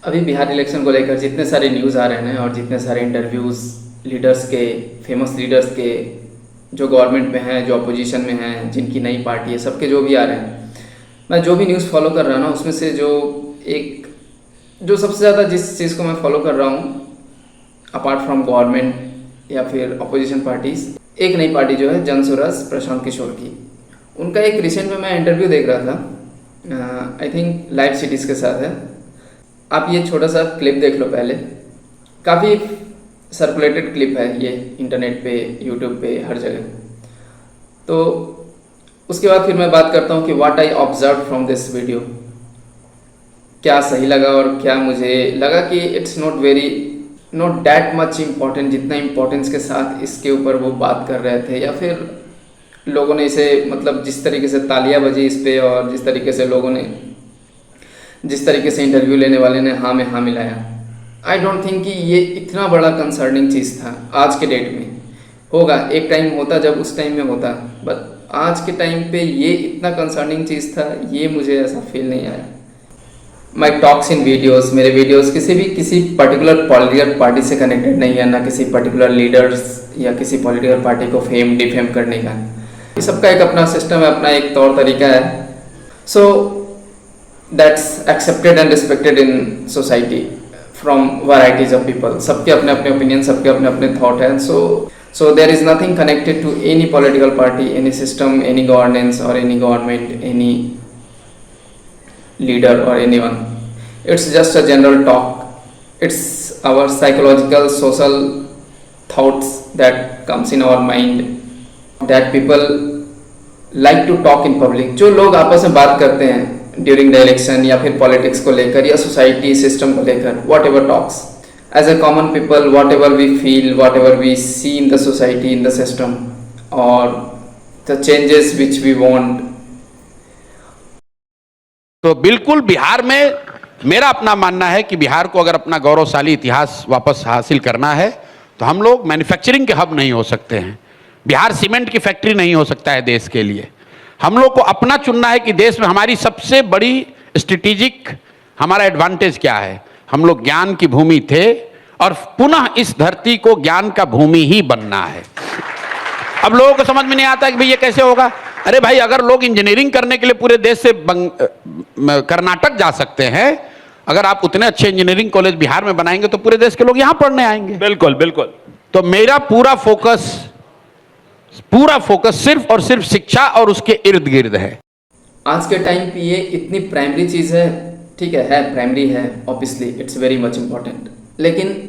अभी बिहार इलेक्शन को लेकर जितने सारे न्यूज़ आ रहे हैं और जितने सारे इंटरव्यूज़ लीडर्स के, फेमस लीडर्स के, जो गवर्नमेंट में हैं, जो अपोजिशन में हैं, जिनकी नई पार्टी है, सबके जो भी आ रहे हैं, मैं जो भी न्यूज़ फॉलो कर रहा हूँ ना, उसमें से जो सबसे ज़्यादा जिस चीज़ को मैं फॉलो कर रहा हूँ अपार्ट फ्रॉम गवर्नमेंट या फिर अपोजिशन पार्टीज़, एक नई पार्टी जो है जनसुराज प्रशांत किशोर की, उनका एक रिसेंट में मैं इंटरव्यू देख रहा था, आई थिंक लाइव सिटीज़ के साथ है। आप ये छोटा सा क्लिप देख लो पहले, काफ़ी सर्कुलेटेड क्लिप है ये, इंटरनेट पे, यूट्यूब पे, हर जगह। तो उसके बाद फिर मैं बात करता हूँ कि what I observe from this video, क्या सही लगा और क्या मुझे लगा कि it's not that much important जितना इम्पोर्टेंस के साथ इसके ऊपर वो बात कर रहे थे, या फिर लोगों ने इसे, मतलब जिस तरीके से तालियां बजी इस पर, और जिस तरीके से लोगों ने, जिस तरीके से इंटरव्यू लेने वाले ने हाँ में हाँ मिलाया, आई डोंट थिंक कि ये इतना बड़ा कंसर्निंग चीज़ था आज के डेट में। होगा, एक टाइम होता जब उस टाइम में होता, बट आज के टाइम पे ये इतना कंसर्निंग चीज़ था, ये मुझे ऐसा फील नहीं आया। माई टॉक्स इन वीडियोज़, मेरे वीडियोज़ किसी पर्टिकुलर पॉलिटिकल पार्टी से कनेक्टेड नहीं है, ना किसी पर्टिकुलर लीडर्स या किसी पॉलिटिकल पार्टी को फेम डिफेम करने का। ये सबका एक अपना सिस्टम है, अपना एक तौर तरीका है। So that's accepted and respected in society from varieties of people. सबके अपने अपने ओपिनियन, सबके अपने अपने थॉट हैं। So there is nothing connected to any political party, any system, any governance और any government, any leader or anyone. It's just a general talk. It's our psychological, social thoughts that comes in our mind that people like to talk in public. जो लोग आपस में बात करते हैं during the election या फिर politics को लेकर या सोसाइटी सिस्टम को लेकर, whatever talks as a common people, whatever we feel, whatever we see in the society, in the system, और the changes which we want. तो बिल्कुल बिहार में मेरा अपना मानना है कि बिहार को अगर अपना गौरवशाली इतिहास वापस हासिल करना है तो हम लोग मैन्युफैक्चरिंग के हब नहीं हो सकते हैं। बिहार सीमेंट की फैक्ट्री नहीं हो सकता है देश के लिए। हम लोग को अपना चुनना है कि देश में हमारी सबसे बड़ी स्ट्रेटेजिक हमारा एडवांटेज क्या है। हम लोग ज्ञान की भूमि थे और पुनः इस धरती को ज्ञान का भूमि ही बनना है। अब लोगों को समझ में नहीं आता कि भाई ये कैसे होगा। अरे भाई, अगर लोग इंजीनियरिंग करने के लिए पूरे देश से कर्नाटक जा सकते हैं, अगर आप उतने अच्छे इंजीनियरिंग कॉलेज बिहार में बनाएंगे तो पूरे देश के लोग यहां पढ़ने आएंगे। बिल्कुल बिल्कुल। तो मेरा पूरा फोकस सिर्फ और सिर्फ शिक्षा और उसके इर्द गिर्द है। आज के टाइम पे ये इतनी प्राइमरी चीज़ है, ठीक है प्राइमरी है, obviously it's very much important, लेकिन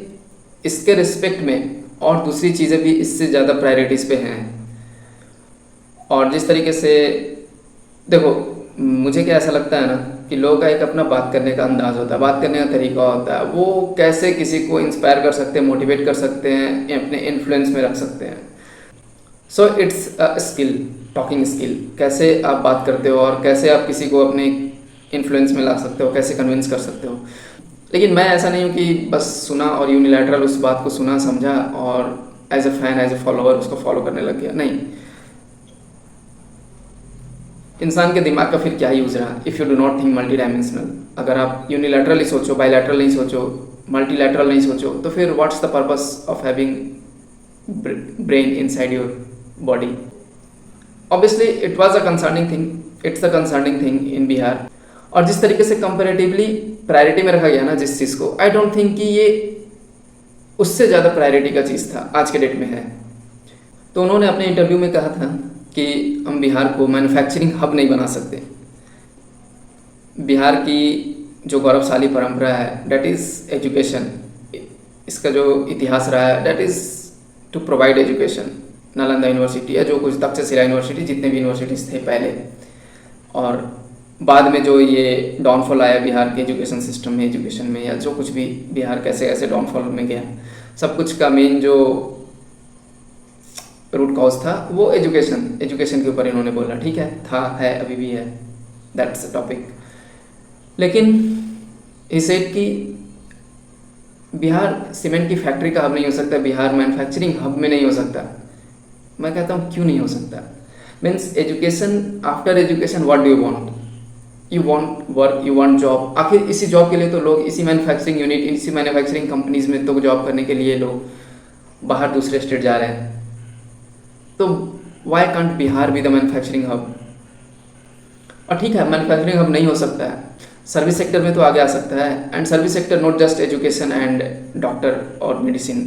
इसके रिस्पेक्ट में और दूसरी चीज़ें भी इससे ज़्यादा प्रायोरिटीज़ पे हैं। और जिस तरीके से देखो, मुझे क्या ऐसा लगता है ना कि लोगों का एक अपना बात करने का अंदाज़ होता है, बात करने का तरीका होता है, वो कैसे किसी को इंस्पायर कर सकते हैं, मोटिवेट कर सकते हैं, अपने इन्फ्लुएंस में रख सकते हैं। So it's a skill, talking skill, कैसे आप बात करते हो और कैसे आप किसी को अपने इन्फ्लुएंस में ला सकते हो, कैसे कन्विंस कर सकते हो। लेकिन मैं ऐसा नहीं हूँ कि बस सुना और यूनिलैटरल उस बात को सुना, समझा और as a fan, as a follower उसको फॉलो करने लग गया। नहीं, इंसान के दिमाग का फिर क्या यूज़ रहा if you do not think multi dimensional. अगर आप यूनिलैटरली सोचो, बायलैटरल नहीं सोचो, मल्टीलैटरल नहीं सोचो, तो फिर what's the purpose of having brain inside your body. Obviously it was a concerning thing, it's a concerning thing in Bihar. और जिस तरीके से कंपैरेटिवली प्रायोरिटी में रखा गया ना जिस चीज़ को, आई डोंट थिंक कि ये उससे ज़्यादा प्रायोरिटी का चीज़ था आज के डेट में है। तो उन्होंने अपने इंटरव्यू में कहा था कि हम बिहार को मैन्युफैक्चरिंग हब नहीं बना सकते। बिहार की जो गौरवशाली परंपरा है, डेट इज़ एजुकेशन, इसका जो इतिहास रहा है, that is to provide education. Nalanda university या जो कुछ तक्षशिला यूनिवर्सिटी, जितने भी यूनिवर्सिटीज़ थे पहले, और बाद में जो ये डाउनफॉल आया बिहार के एजुकेशन सिस्टम में, एजुकेशन में, या जो कुछ भी बिहार कैसे कैसे डाउनफॉल में गया, सब कुछ का मेन जो रूट कॉज था वो एजुकेशन के ऊपर इन्होंने बोला। ठीक है, था, है, अभी भी है, दैट्स अ टॉपिक। लेकिन ही सेड कि बिहार सीमेंट की फैक्ट्री का हब नहीं हो सकता, बिहार मैन्युफैक्चरिंग हब में नहीं हो सकता। मैं कहता हूँ क्यों नहीं हो सकता। Means education, after education what do you want? You want work, you want job. आखिर इसी जॉब के लिए तो लोग इसी मैन्युफैक्चरिंग यूनिट, इसी मैन्युफैक्चरिंग कंपनीज में तो जॉब करने के लिए लोग बाहर दूसरे स्टेट जा रहे हैं। तो why can't Bihar be the manufacturing hub? और ठीक है, मैन्युफैक्चरिंग हब नहीं हो सकता है, सर्विस सेक्टर में तो आगे आ सकता है। And service sector not just education and doctor और medicine,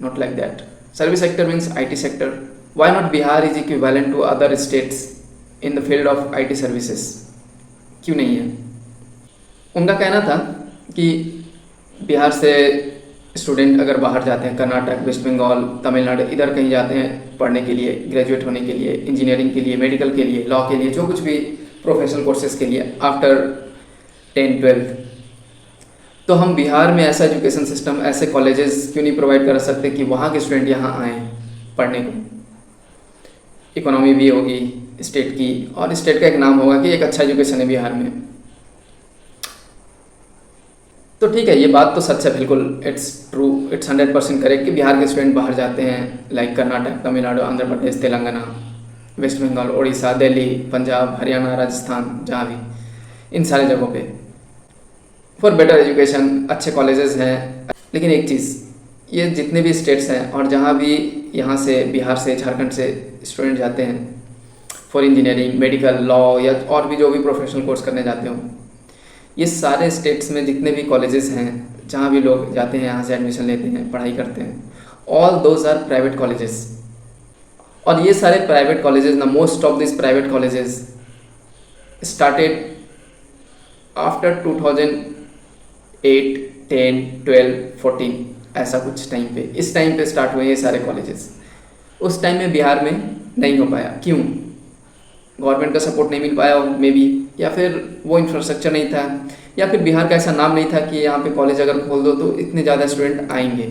not like that. Service sector means IT sector. Why not Bihar is equivalent to other states in the field of IT services? क्यों नहीं है? उनका कहना था कि बिहार से स्टूडेंट अगर बाहर जाते हैं, कर्नाटक, वेस्ट बंगाल, तमिलनाडु, इधर कहीं जाते हैं पढ़ने के लिए, ग्रेजुएट होने के लिए, इंजीनियरिंग के लिए, मेडिकल के लिए, लॉ के लिए, जो कुछ भी प्रोफेशनल कोर्सेज के लिए आफ्टर 10-12, तो हम बिहार में ऐसा एजुकेशन सिस्टम, ऐसे कॉलेजेस क्यों नहीं प्रोवाइड कर सकते कि वहाँ के स्टूडेंट यहाँ आएँ पढ़ने को? इकोनॉमी भी होगी स्टेट की, और स्टेट का एक नाम होगा कि एक अच्छा एजुकेशन है बिहार में। तो ठीक है, ये बात तो सच है, बिल्कुल इट्स ट्रू, इट्स 100% करेक्ट कि बिहार के स्टूडेंट बाहर जाते हैं, लाइक कर्नाटक, तमिलनाडु, आंध्र प्रदेश, तेलंगाना, वेस्ट बंगाल, उड़ीसा, दिल्ली, पंजाब, हरियाणा, राजस्थान, जहाँ भी, इन सारे जगहों पे फॉर बेटर एजुकेशन, अच्छे कॉलेजेस हैं। लेकिन एक चीज़, ये जितने भी स्टेट्स हैं और जहाँ भी यहाँ से, बिहार से, झारखंड से स्टूडेंट जाते हैं फॉर इंजीनियरिंग, मेडिकल, लॉ या और भी जो भी प्रोफेशनल कोर्स करने जाते हो, ये सारे स्टेट्स में जितने भी कॉलेजेस हैं, जहाँ भी लोग जाते हैं, यहाँ से एडमिशन लेते हैं, पढ़ाई करते हैं, all those are private colleges. और ये सारे प्राइवेट कॉलेजेस ना, most of this private colleges started after 2008, 10, 12, 14, ऐसा कुछ टाइम पे, इस टाइम पे स्टार्ट हुए ये सारे कॉलेजेस। उस टाइम में बिहार में नहीं हो पाया, क्यों? गवर्नमेंट का सपोर्ट नहीं मिल पाया मे बी, या फिर वो इंफ्रास्ट्रक्चर नहीं था, या फिर बिहार का ऐसा नाम नहीं था कि यहाँ पे कॉलेज अगर खोल दो तो इतने ज़्यादा स्टूडेंट आएंगे।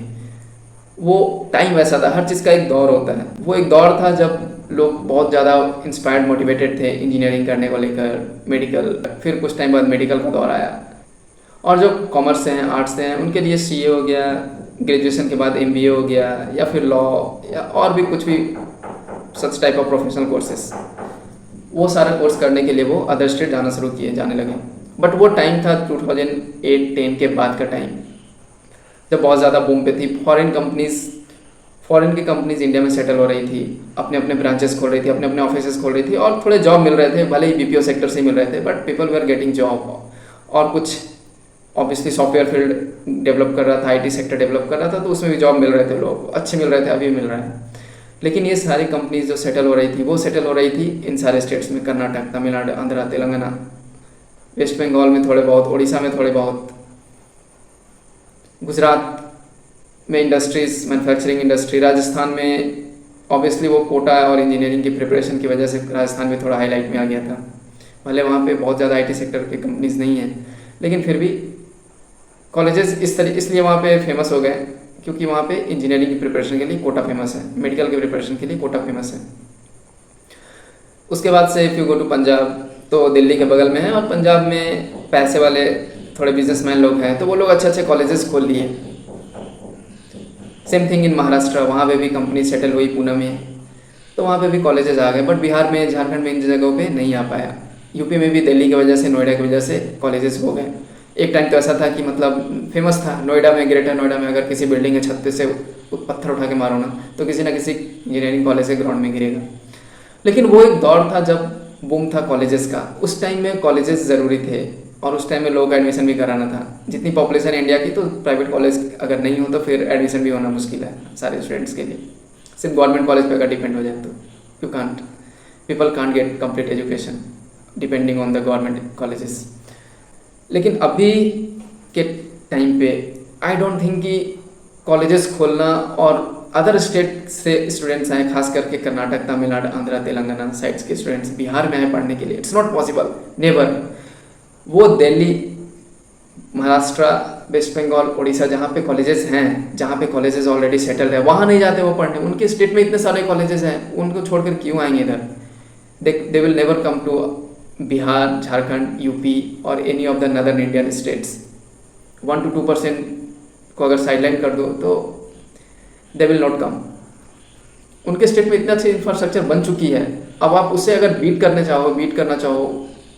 वो टाइम वैसा था, हर चीज़ का एक दौर होता है। वो एक दौर था जब लोग बहुत ज़्यादा इंस्पायर्ड, मोटिवेटेड थे इंजीनियरिंग करने को लेकर, मेडिकल, फिर कुछ टाइम बाद मेडिकल का दौर आया। और जो कॉमर्स से हैं, आर्ट्स से हैं, उनके लिए CA हो गया, ग्रेजुएशन के बाद MBA हो गया, या फिर लॉ, या और भी कुछ भी such type of professional courses, वो सारा कोर्स करने के लिए वो अदर स्टेट जाने लगे। बट वो टाइम था 2008-10 के बाद का टाइम, जब बहुत ज़्यादा बूम पे थी। फॉरेन की कंपनीज इंडिया में सेटल हो रही थी, अपने अपने ब्रांचेस खोल रही थी, अपने अपने ऑफिसेस खोल रही थी, और थोड़े जॉब मिल रहे थे, भले ही BPO सेक्टर से मिल रहे थे, but people were getting job. और कुछ ऑब्वियसली सॉफ्टवेयर फील्ड डेवलप कर रहा था, IT सेक्टर डेवलप कर रहा था, तो उसमें भी जॉब मिल रहे थे, लोग अच्छे मिल रहे थे, अभी मिल रहा है। लेकिन ये सारी कंपनीज जो सेटल हो रही थी, वो सेटल हो रही थी इन सारे स्टेट्स में, कर्नाटक, तमिलनाडु, आंध्र, तेलंगाना, वेस्ट बंगाल में थोड़े बहुत, उड़ीसा में थोड़े बहुत, गुजरात में इंडस्ट्रीज, मैन्युफैक्चरिंग इंडस्ट्री, राजस्थान में ऑब्वियसली वो कोटा और इंजीनियरिंग की प्रिपरेशन की वजह से राजस्थान में थोड़ा हाईलाइट में आ गया था। भले वहाँ पे बहुत ज़्यादा IT सेक्टर के कंपनीज नहीं हैं, लेकिन फिर भी कॉलेजेस इसलिए वहाँ पे फेमस हो गए क्योंकि वहाँ पे इंजीनियरिंग की प्रिपरेशन के लिए कोटा फेमस है, मेडिकल की प्रिपरेशन के लिए कोटा फेमस है। उसके बाद से if you go to Punjab, तो दिल्ली के बगल में है, और पंजाब में पैसे वाले थोड़े बिजनेसमैन लोग हैं, तो वो लोग अच्छे अच्छे कॉलेजेस खोल लिए। सेम थिंग इन महाराष्ट्र, वहाँ पे भी कंपनी सेटल हुई पुणे में, तो वहाँ पे भी कॉलेजेस आ गए। बट बिहार में, झारखंड में इन जगहों पे नहीं आ पाया। यूपी में भी दिल्ली की वजह से, नोएडा की वजह से कॉलेजेस हो गए। एक टाइम तो ऐसा था कि मतलब फेमस था, नोएडा में, ग्रेटर नोएडा में अगर किसी बिल्डिंग के छत से पत्थर उठा के मारो ना, तो किसी ना किसी इंजीनियरिंग कॉलेज के ग्राउंड में गिरेगा। लेकिन वो एक दौर था जब बूम था कॉलेजेस का, उस टाइम में कॉलेजेस ज़रूरी थे, और उस टाइम में लोगों का एडमिशन भी कराना था। जितनी पॉपुलेशन इंडिया की, तो प्राइवेट कॉलेज अगर नहीं हो तो फिर एडमिशन भी होना मुश्किल है सारे स्टूडेंट्स के लिए। सिर्फ गवर्नमेंट कॉलेज पे अगर डिपेंड हो जाए तो you can't, people can't get complete education depending on the government colleges. लेकिन अभी के टाइम पे आई डोंट थिंक कि कॉलेजेस खोलना और अदर स्टेट से स्टूडेंट्स आए, खास करके कर्नाटक, तमिलनाडु, आंध्र, तेलंगाना साइड्स के स्टूडेंट्स बिहार में आए पढ़ने के लिए, इट्स नॉट पॉसिबल, नेवर। वो दिल्ली, महाराष्ट्र, वेस्ट बंगाल, उड़ीसा, जहाँ पे कॉलेजेस हैं, जहाँ पे कॉलेजेस ऑलरेडी सेटल्ड है, वहाँ नहीं जाते वो पढ़ने। उनके स्टेट में इतने सारे कॉलेजेस हैं, उनको छोड़कर क्यों आएंगे इधर? They will never come to Bihar, Jharkhand, UP और any of the northern Indian states. 1 to 2% को अगर साइडलाइन कर दो तो दे विल नॉट कम। उनके स्टेट में इतना अच्छी इंफ्रास्ट्रक्चर बन चुकी है, अब आप उसे अगर बीट करना चाहो,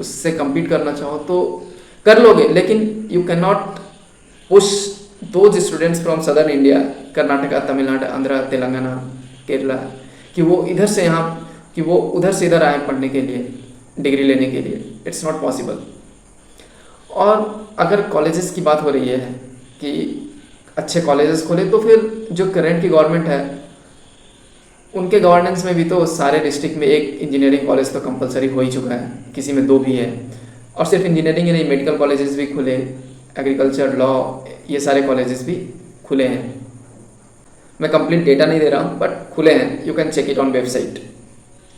उससे compete करना चाहो तो कर लोगे, लेकिन you cannot push those students from southern India, Karnataka, Tamil Nadu, Andhra, Telangana, Kerala, कि वो इधर से यहाँ, कि वो उधर से इधर आए पढ़ने के लिए, डिग्री लेने के लिए. It's not possible. और अगर कॉलेजेस की बात हो रही है कि अच्छे कॉलेजेस खोले, तो फिर जो करंट की गवर्नमेंट है उनके गवर्नेंस में भी तो सारे डिस्ट्रिक्ट में एक इंजीनियरिंग कॉलेज तो कंपलसरी हो ही चुका है, किसी में 2 भी है. और सिर्फ इंजीनियरिंग ही नहीं, मेडिकल कॉलेजेस भी खुले, एग्रीकल्चर, लॉ, ये सारे कॉलेजेस भी खुले हैं. मैं कंप्लीट डेटा नहीं दे रहा हूँ, बट खुले हैं. You can check it on website.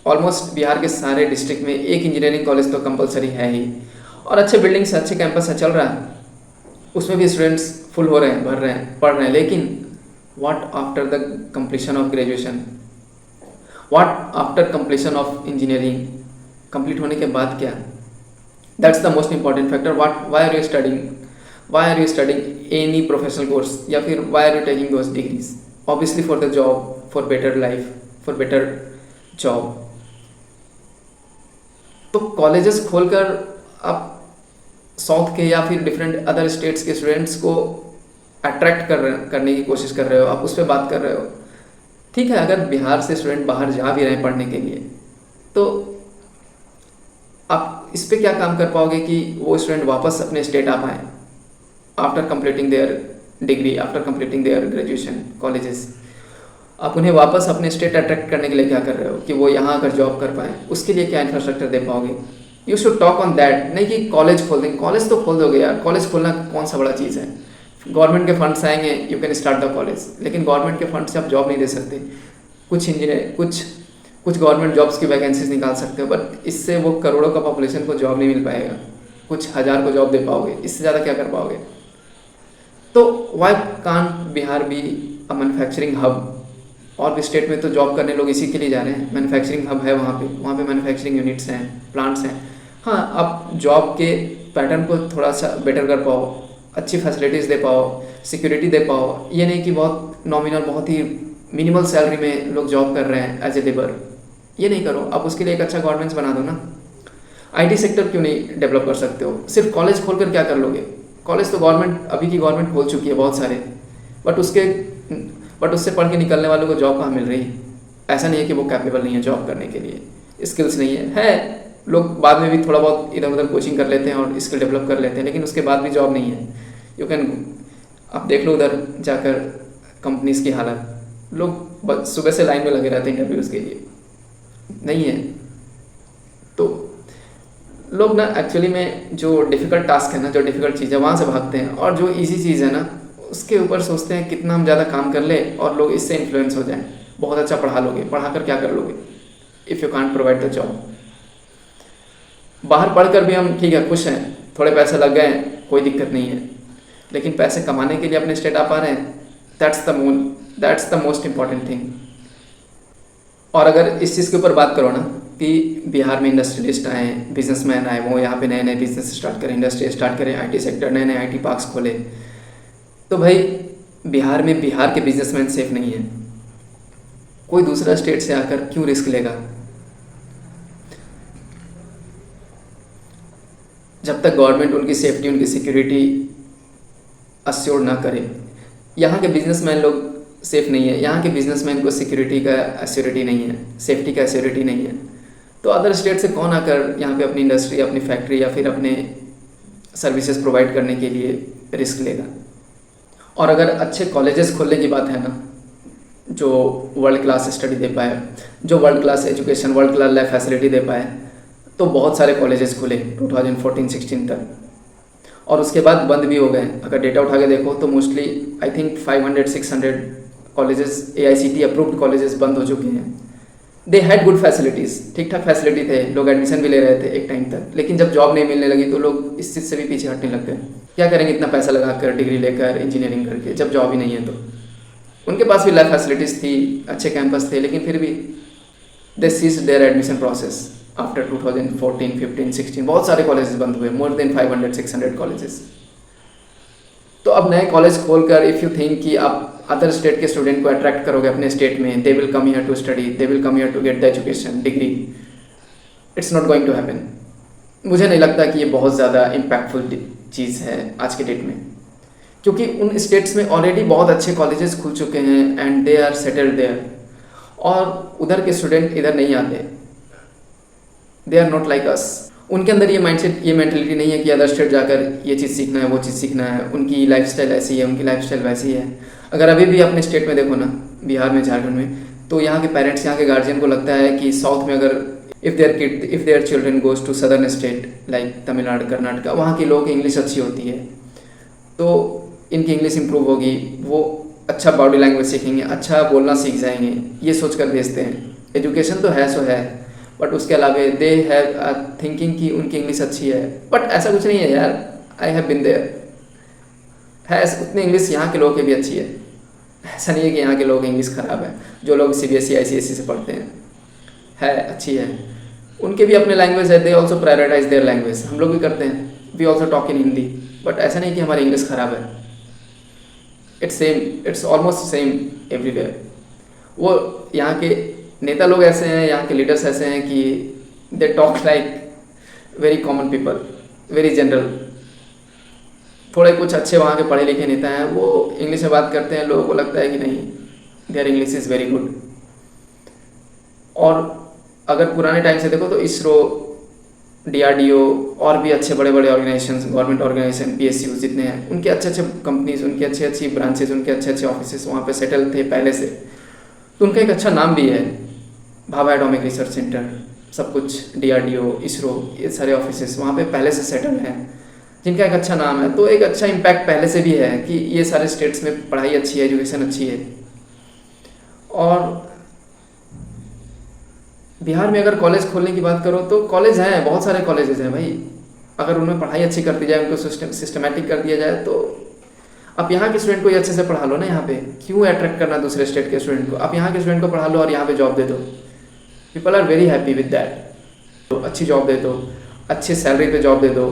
Almost Bihar के सारे डिस्ट्रिक्ट में एक इंजीनियरिंग कॉलेज तो कंपलसरी है ही. और अच्छे बिल्डिंग्स से, अच्छे कैंपस से चल रहा है, उसमें भी स्टूडेंट्स फुल हो रहे हैं, भर रहे हैं, पढ़ रहे हैं. लेकिन what after the completion of graduation, what after completion of engineering, complete होने के बाद क्या? That's the most important factor. Why are you studying any professional course, या फिर why are you taking those degrees? Obviously for the job, for better life, for better job. तो colleges खोलकर आप south के या फिर डिफरेंट अदर स्टेट्स के students को अट्रैक्ट करने की कोशिश कर रहे हो, आप उस पर बात कर रहे हो. ठीक है, अगर बिहार से स्टूडेंट बाहर जा भी रहे हैं पढ़ने के लिए, तो आप इस पर क्या काम कर पाओगे कि वो स्टूडेंट वापस अपने स्टेट आ पाएँ after completing there degree, after completing their graduation colleges? आप उन्हें वापस अपने स्टेट अट्रैक्ट करने के लिए क्या कर रहे हो कि वो यहाँ आकर जॉब कर पाएँ? उसके लिए क्या इंफ्रास्ट्रक्चर दे पाओगे? You should talk on that. नहीं कि कॉलेज खोल देंगे. कॉलेज तो खोल दोगे यार, कॉलेज खोलना कौन सा बड़ा चीज़ है? गवर्नमेंट के फंड्स आएंगे, you can start the college. लेकिन गवर्नमेंट के फंड से आप जॉब नहीं दे सकते. कुछ इंजीनियर, कुछ गवर्नमेंट जॉब्स की वैकेंसीज निकाल सकते हो, बट इससे वो करोड़ों का पॉपुलेशन को जॉब नहीं मिल पाएगा. कुछ हज़ार को जॉब दे पाओगे, इससे ज़्यादा क्या कर पाओगे? तो why can't Bihar B a manufacturing hub? और भी स्टेट में तो जॉब करने लोग इसी के लिए जा रहे हैं. मैन्युफैक्चरिंग हब है वहाँ पे मैन्युफैक्चरिंग यूनिट्स हैं, प्लांट्स हैं. हाँ, आप जॉब के पैटर्न को थोड़ा सा बेटर कर पाओ, अच्छी फैसिलिटीज़ दे पाओ, सिक्योरिटी दे पाओ. ये नहीं कि बहुत नॉमिनल, बहुत ही मिनिमल सैलरी में लोग जॉब कर रहे हैं एज ए लेबर. ये नहीं करो. आप उसके लिए एक अच्छा गवर्नमेंट बना दो ना. IT सेक्टर क्यों नहीं डेवलप कर सकते हो? सिर्फ कॉलेज खोलकर क्या कर लोगे? कॉलेज तो गवर्नमेंट, अभी की गवर्नमेंट खोल चुकी है बहुत सारे, बट उससे पढ़ के निकलने वालों को जॉब कहाँ मिल रही है? ऐसा नहीं है कि वो कैपेबल नहीं है जॉब करने के लिए, स्किल्स नहीं है. लोग बाद में भी थोड़ा बहुत इधर उधर कोचिंग कर लेते हैं और स्किल डेवलप कर लेते हैं, लेकिन उसके बाद भी जॉब नहीं है. यू कैन, आप देख लो उधर जाकर कंपनीज की हालत. लोग सुबह से लाइन में लगे रहते हैं इंटरव्यूज़ के लिए. नहीं है. तो लोग ना एक्चुअली में जो डिफ़िकल्ट टास्क है ना, जो डिफ़िकल्ट चीज़ है, वहाँ से भागते हैं, और जो इजी चीज़ है ना उसके ऊपर सोचते हैं कितना हम ज़्यादा काम कर ले और लोग इससे इन्फ्लुएंस हो जाएं. बहुत अच्छा पढ़ा लोगे, पढ़ा कर क्या कर लोगे if you can't provide the job? बाहर पढ़कर भी हम ठीक है, खुश हैं, थोड़े पैसे लग गए, कोई दिक्कत नहीं है, लेकिन पैसे कमाने के लिए अपने स्टेट आ पा रहे हैं. That's the most important thing. और अगर इस चीज़ के ऊपर बात करो ना कि बिहार में इंडस्ट्रियलिस्ट आए, बिजनेसमैन आए, वो यहाँ पे नए नए बिजनेस स्टार्ट करें, इंडस्ट्री स्टार्ट करें, IT सेक्टर, नए नए IT पार्क्स खोले, तो भाई बिहार में बिहार के बिजनेसमैन सेफ नहीं है. कोई दूसरा स्टेट से आकर क्यों रिस्क लेगा? जब तक गवर्नमेंट उनकी सेफ्टी, उनकी सिक्योरिटी अश्योर ना करे. यहाँ के बिजनेसमैन लोग सेफ नहीं है. यहाँ के बिजनेसमैन को सिक्योरिटी का एश्योरिटी नहीं है, सेफ्टी का एश्योरिटी नहीं है. तो अदर स्टेट से कौन आकर यहाँ पे अपनी इंडस्ट्री, अपनी फैक्ट्री या फिर अपने सर्विसेज प्रोवाइड करने के लिए रिस्क लेगा? और अगर अच्छे कॉलेजेस खोलने की बात है ना, जो वर्ल्ड क्लास स्टडी दे पाए, जो world class education, world class lab facility दे पाए, तो बहुत सारे कॉलेजेस खुले 2014-16 तक, और उसके बाद बंद भी हो गए. अगर डेटा उठा के देखो तो mostly I think 500-600 colleges AICTE approved colleges बंद हो चुके हैं. दे हैड गुड फैसिलिटीज़, ठीक ठाक फैसिलिटी थे, लोग एडमिशन भी ले रहे थे एक टाइम तक, लेकिन जब जॉब नहीं मिलने लगी तो लोग इस चीज़ से भी पीछे हटने लग गए. क्या करेंगे इतना पैसा लगाकर, डिग्री लेकर, इंजीनियरिंग करके, जब जॉब ही नहीं है? तो उनके पास भी लैब फैसिलिटीज़ थी, अच्छे कैंपस थे, लेकिन फिर भी they ceased their admission process after 2014, 15, 16. बहुत सारे कॉलेजेस बंद हुए, मोर देन 500-600 कॉलेजेस. तो अब नए कॉलेज खोलकर इफ़ यू थिंक कि आप अदर स्टेट के स्टूडेंट को अट्रैक्ट करोगे अपने स्टेट में, they will come here to study, they will come here to get the education, degree, it's not going to happen. मुझे नहीं लगता कि ये बहुत ज़्यादा इम्पैक्टफुल चीज़ है आज के डेट में, क्योंकि उन स्टेट्स में ऑलरेडी बहुत अच्छे कॉलेजेस खुल चुके हैं and they are settled there, और उधर के स्टूडेंट इधर नहीं आते, they are not like us. उनके अंदर ये माइंडसेट, ये मेंटलिटी नहीं है कि अदर स्टेट जाकर ये चीज़ सीखना है, वो चीज़ सीखना है। उनकी लाइफस्टाइल ऐसी है, उनकी लाइफस्टाइल वैसी है। अगर अभी भी अपने स्टेट में देखो ना, बिहार में, झारखंड में, तो यहाँ के पेरेंट्स, यहाँ के गार्जियन को लगता है कि साउथ में अगर if their children goes to southern state like Tamil Nadu, Karnataka, वहाँ के लोगों की इंग्लिश अच्छी होती है, तो इनकी इंग्लिश इंप्रूव होगी, वो अच्छा बॉडी लैंग्वेज सीखेंगे, अच्छा बोलना सीख जाएंगे, ये सोच कर भेजते हैं। एजुकेशन तो है सो है, बट उसके अलावा दे हैव थिंकिंग कि उनकी इंग्लिश अच्छी है, बट ऐसा कुछ नहीं है यार। आई हैव बिन देयर, है उतनी इंग्लिश यहाँ के लोगों की भी अच्छी है। ऐसा नहीं है कि यहाँ के लोगों की इंग्लिश ख़राब है। जो लोग CBSE ICSE से पढ़ते हैं, है अच्छी है, उनके भी अपने लैंग्वेज है, they also prioritize their language. हम लोग भी करते हैं, we also talk in Hindi, but ऐसा नहीं कि हमारी इंग्लिश ख़राब है। It's same, it's almost same everywhere. वो यहाँ के नेता लोग ऐसे हैं, यहाँ के लीडर्स ऐसे हैं कि they talk like very common people, very general. थोड़े कुछ अच्छे वहाँ के पढ़े लिखे नेता हैं, वो इंग्लिश में बात करते हैं, लोगों को लगता है कि नहीं, their English is very good. और अगर पुराने टाइम से देखो तो इसरो, DRDO और भी अच्छे बड़े बड़े ऑर्गेनाइजेशन, गवर्नमेंट ऑर्गेनाइजेशन, PSUs जितने हैं, उनके अच्छे अच्छे कंपनीज, उनकी अच्छी अच्छी ब्रांचेज, उनके अच्छे अच्छे ऑफिसेस वहाँ पे सेटल थे पहले से, तो उनका एक अच्छा नाम भी है। भाभा एटॉमिक रिसर्च सेंटर, सब कुछ, DRDO, इसरो, ये सारे ऑफिसेस वहाँ पे पहले से सेटल हैं, जिनका एक अच्छा नाम है। तो एक अच्छा इम्पैक्ट पहले से भी है कि ये सारे स्टेट्स में पढ़ाई अच्छी है, एजुकेशन अच्छी है। और बिहार में अगर कॉलेज खोलने की बात करो तो कॉलेज हैं, बहुत सारे कॉलेजेस हैं भाई। अगर उनमें पढ़ाई अच्छी कर दी जाए, उनको सिस्टमेटिक कर दिया जाए, तो आप यहाँ के स्टूडेंट को ही अच्छे से पढ़ा लो ना। यहाँ पे क्यों अट्रैक्ट करना दूसरे स्टेट के स्टूडेंट को? आप यहाँ के स्टूडेंट को पढ़ा लो और यहाँ पे जॉब दे दो, people are very happy with that. तो अच्छी जॉब दे दो, अच्छी सैलरी पे जॉब दे दो,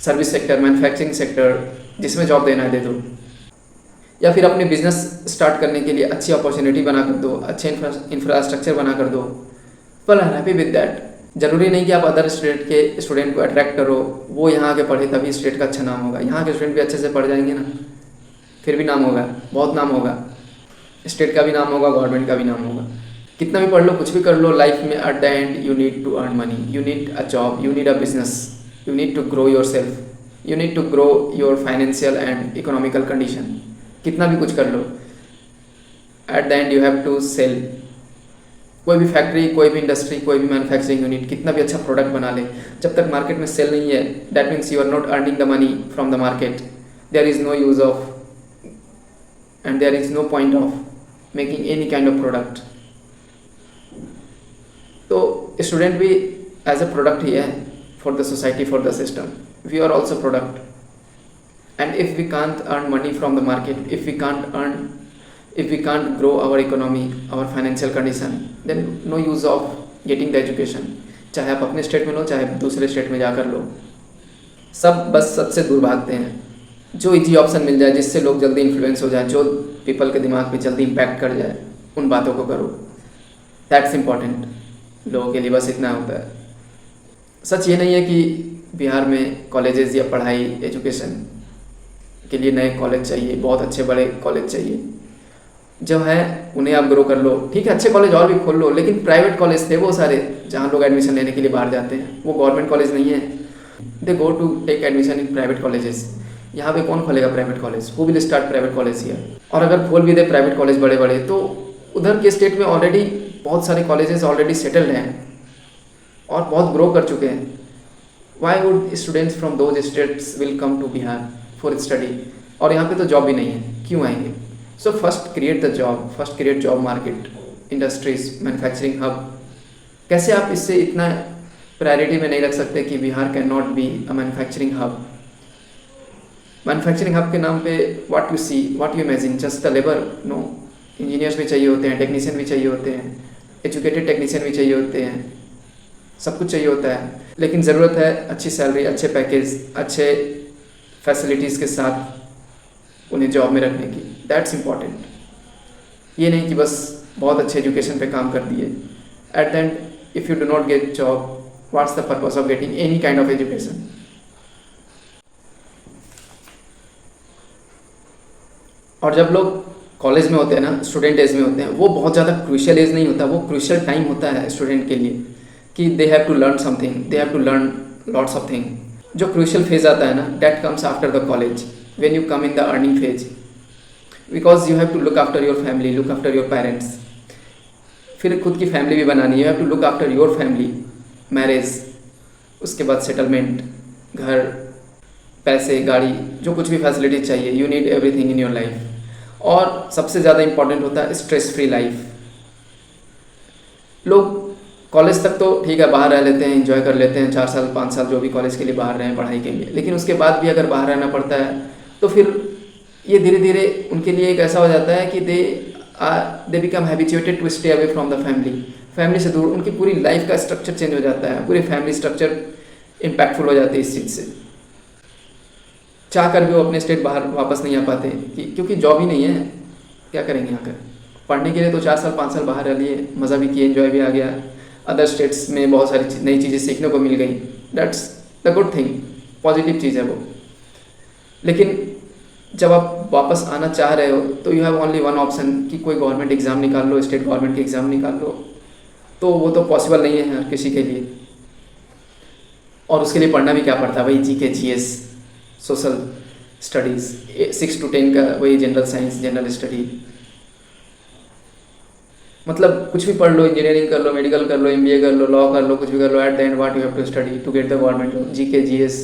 सर्विस सेक्टर, मैन्युफैक्चरिंग सेक्टर, जिसमें जॉब देना है दे दो, या फिर अपने बिजनेस स्टार्ट करने के लिए अच्छी अपॉर्चुनिटी बना कर दो, अच्छे इंफ्रास्ट्रक्चर बना कर दो, people are happy with that. जरूरी नहीं कि आप अदर स्टेट के स्टूडेंट को अट्रैक्ट करो, वो यहाँ के पढ़े तभी स्टेट का अच्छा नाम होगा। यहाँ के स्टूडेंट भी अच्छे से पढ़ जाएंगे ना, फिर भी नाम होगा, बहुत नाम होगा, स्टेट का भी नाम होगा, गवर्नमेंट का भी नाम होगा। कितना भी पढ़ लो, कुछ भी कर लो, लाइफ में at the end you need to earn money, you need a job, you need a business, you need to grow yourself, you need to grow your financial and economical condition. कितना भी कुछ कर लो, at the end you have to sell. कोई भी factory, कोई भी industry, कोई भी मैन्युफैक्चरिंग यूनिट कितना भी अच्छा प्रोडक्ट बना ले, जब तक मार्केट में सेल नहीं है, that means you are not earning the money from the market, there is no use of and there is no point of making any kind of product. तो स्टूडेंट भी as a product ही है for the society, for the system, we are also product. And if we can't earn money from the market, if we can't grow our economy, our financial condition, then no use of getting the education। चाहे आप अपने state में लो, चाहे दूसरे state में जाकर लो, सब बस सबसे दूर भागते हैं। जो इजी ऑप्शन मिल जाए, जिससे लोग जल्दी इन्फ्लुएंस हो जाए, जो पीपल के दिमाग पे जल्दी इम्पैक्ट कर जाए, उन बातों को करो, दैट्स इम्पॉर्टेंट। लोगों के लिए बस इतना होता है। सच ये नहीं है कि बिहार में कॉलेजेस या पढ़ाई, एजुकेशन के लिए नए कॉलेज चाहिए, बहुत अच्छे बड़े कॉलेज चाहिए। जो है उन्हें आप ग्रो कर लो, ठीक है, अच्छे कॉलेज और भी खोल लो, लेकिन प्राइवेट कॉलेज थे वो सारे जहाँ लोग एडमिशन लेने के लिए बाहर जाते हैं, वो गवर्नमेंट कॉलेज नहीं है। They go to take admission in private colleges. यहाँ पे कौन खोलेगा private college? Who will start private college here? और अगर खोल भी दे प्राइवेट कॉलेज बड़े बड़े, तो उधर के स्टेट में ऑलरेडी बहुत सारे कॉलेजेस ऑलरेडी सेटल्ड हैं और बहुत ग्रो कर चुके हैं। Why would students from those states will come to Bihar for study? और यहाँ पे तो जॉब भी नहीं है, क्यों आएंगे? So first create the job, first create job market, industries, manufacturing hub. कैसे आप इससे इतना प्रायोरिटी में नहीं रख सकते कि Bihar can not be a manufacturing hub? Manufacturing hub के नाम पे what you see, what you imagine, just the labour? No, engineers भी चाहिए होते हैं, टेक्नीशियन भी चाहिए होते हैं, एजुकेटेड टेक्नीशियन भी चाहिए होते हैं, सब कुछ चाहिए होता है। लेकिन ज़रूरत है अच्छी सैलरी, अच्छे पैकेज, अच्छे फैसिलिटीज़ के साथ उन्हें जॉब में रखने की। That's important. ये नहीं कि बस बहुत अच्छे एजुकेशन पे काम कर दिए, eight the and if you do not get job What's the purpose of getting any kind of education? और जब लोग कॉलेज में होते हैं ना, स्टूडेंट एज में होते हैं, वो बहुत ज़्यादा क्रूशियल एज नहीं होता, वो क्रूशियल टाइम होता है स्टूडेंट के लिए कि they have to learn something, they have to learn lots of thing. जो क्रूशियल फेज आता है ना, that comes after the college, when you come in the earning phase, because you have to look after your family, look after your parents. फिर खुद की family भी बनानी है, you have to look after your family, marriage, उसके बाद settlement, घर, पैसे, गाड़ी, जो कुछ भी फैसिलिटीज चाहिए, you need everything in your life. और सबसे ज़्यादा इंपॉर्टेंट होता है स्ट्रेस फ्री लाइफ. लोग कॉलेज तक तो ठीक है बाहर रह लेते हैं, एंजॉय कर लेते हैं, 4 साल 5 साल जो भी कॉलेज के लिए बाहर रहे हैं पढ़ाई के लिए, लेकिन उसके बाद भी अगर बाहर रहना पड़ता है तो फिर ये धीरे धीरे उनके लिए एक ऐसा हो जाता है कि they become habituated to stay away from the family. Family से दूर, उनकी पूरी लाइफ का स्ट्रक्चर चेंज हो जाता है, पूरी फैमिली स्ट्रक्चर इम्पैक्टफुल हो जाती है इस चीज़ से. चाह कर भी वो अपने स्टेट बाहर वापस नहीं आ पाते क्योंकि जॉब ही नहीं है. क्या करेंगे आकर? पढ़ने के लिए तो 4 साल 5 साल बाहर रह लिए, मज़ा भी किए, एंजॉय भी आ गया, अदर स्टेट्स में बहुत सारी नई चीज़ें सीखने को मिल गई. That's the good thing, positive चीज़ है वो. लेकिन जब आप वापस आना चाह रहे हो तो you have only one option कि कोई गवर्नमेंट एग्ज़ाम निकाल लो, स्टेट गवर्नमेंट के एग्ज़ाम निकाल लो. तो वो तो पॉसिबल नहीं है हर किसी के लिए. और उसके लिए पढ़ना भी क्या पड़ता है भाई? GK GS, social studies, 6 to 10 का वही जनरल साइंस, जनरल स्टडी. मतलब कुछ भी पढ़ लो, इंजीनियरिंग कर लो, मेडिकल कर लो, MBA कर लो, लॉ कर लो, कुछ भी कर लो, at the end what you have to study to get the government job. GK GS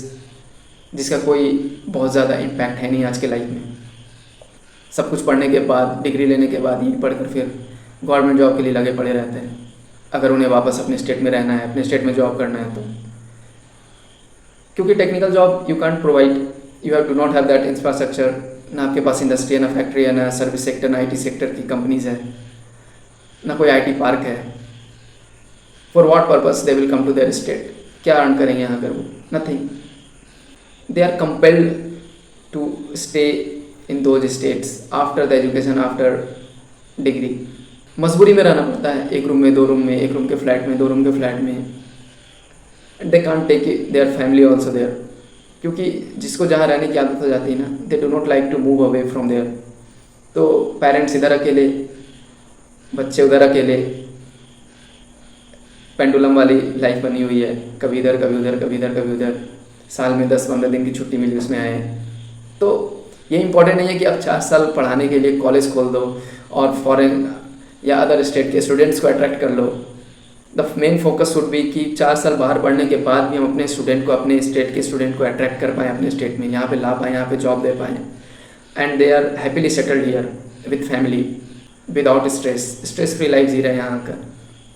जिसका कोई बहुत ज़्यादा इम्पैक्ट है नहीं आज के लाइफ में. सब कुछ पढ़ने के बाद, डिग्री लेने के बाद, ये पढ़कर फिर गवर्नमेंट जॉब के लिए लगे पड़े रहते हैं, अगर उन्हें वापस अपने स्टेट में रहना है, अपने स्टेट में जॉब करना है तो. क्योंकि technical job you can't provide, you have to not have that infrastructure. ना आपके पास इंडस्ट्री है, ना फैक्ट्री है, ना सर्विस सेक्टर, ना IT सेक्टर की कंपनीज है, ना कोई IT पार्क है. For what purpose they will come to their state? क्या अर्न करेंगे यहाँ पर वो? Nothing. They are compelled to stay in those states after the education, after degree. मजबूरी में रहना पड़ता है, 1 रूम में, 2 रूम में, 1 रूम के फ्लैट में, 2 रूम के फ्लैट में. They can't take their family also there, क्योंकि जिसको जहाँ रहने की आदत हो जाती है ना, they do not like to move away from there. तो पेरेंट्स इधर अकेले, बच्चे उधर अकेले, पेंडुलम वाली लाइफ बनी हुई है, कभी इधर कभी उधर, कभी इधर कभी उधर. साल में 10-15 दिन की छुट्टी मिली उसमें आए. तो ये इंपॉर्टेंट नहीं है कि आप 4 साल पढ़ाने के लिए कॉलेज खोल दो और फॉरेन या अदर स्टेट के स्टूडेंट्स को अट्रैक्ट कर लो. The main focus should be कि 4 साल बाहर पढ़ने के बाद भी हम अपने स्टूडेंट को, अपने स्टेट के स्टूडेंट को अट्रैक्ट कर पाएँ अपने स्टेट में, यहाँ पे ला पाएँ, यहाँ पे जॉब दे पाएँ, and they are happily settled here with family, without stress free life जी रहे हैं यहाँ का.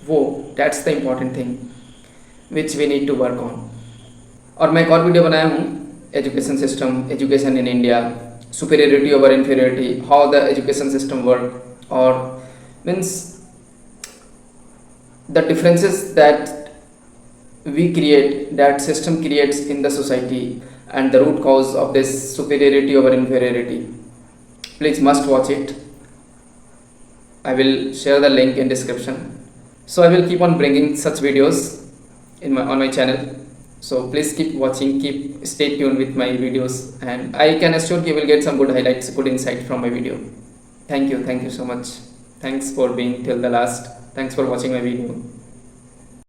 वो that's the important thing which we need to work on. और मैं एक और वीडियो बनाया हूँ, education system, education in India, superiority over inferiority, how the education system work, और means the differences that we create, that system creates in the society, and the root cause of this superiority over inferiority. Please must watch it. I will share the link in description. So I will keep on bringing such videos on my channel. So please keep watching, stay tuned with my videos, and I can assure you will get some good highlights, good insight from my video. Thank you so much. Thanks for being till the last. Thanks for watching my video.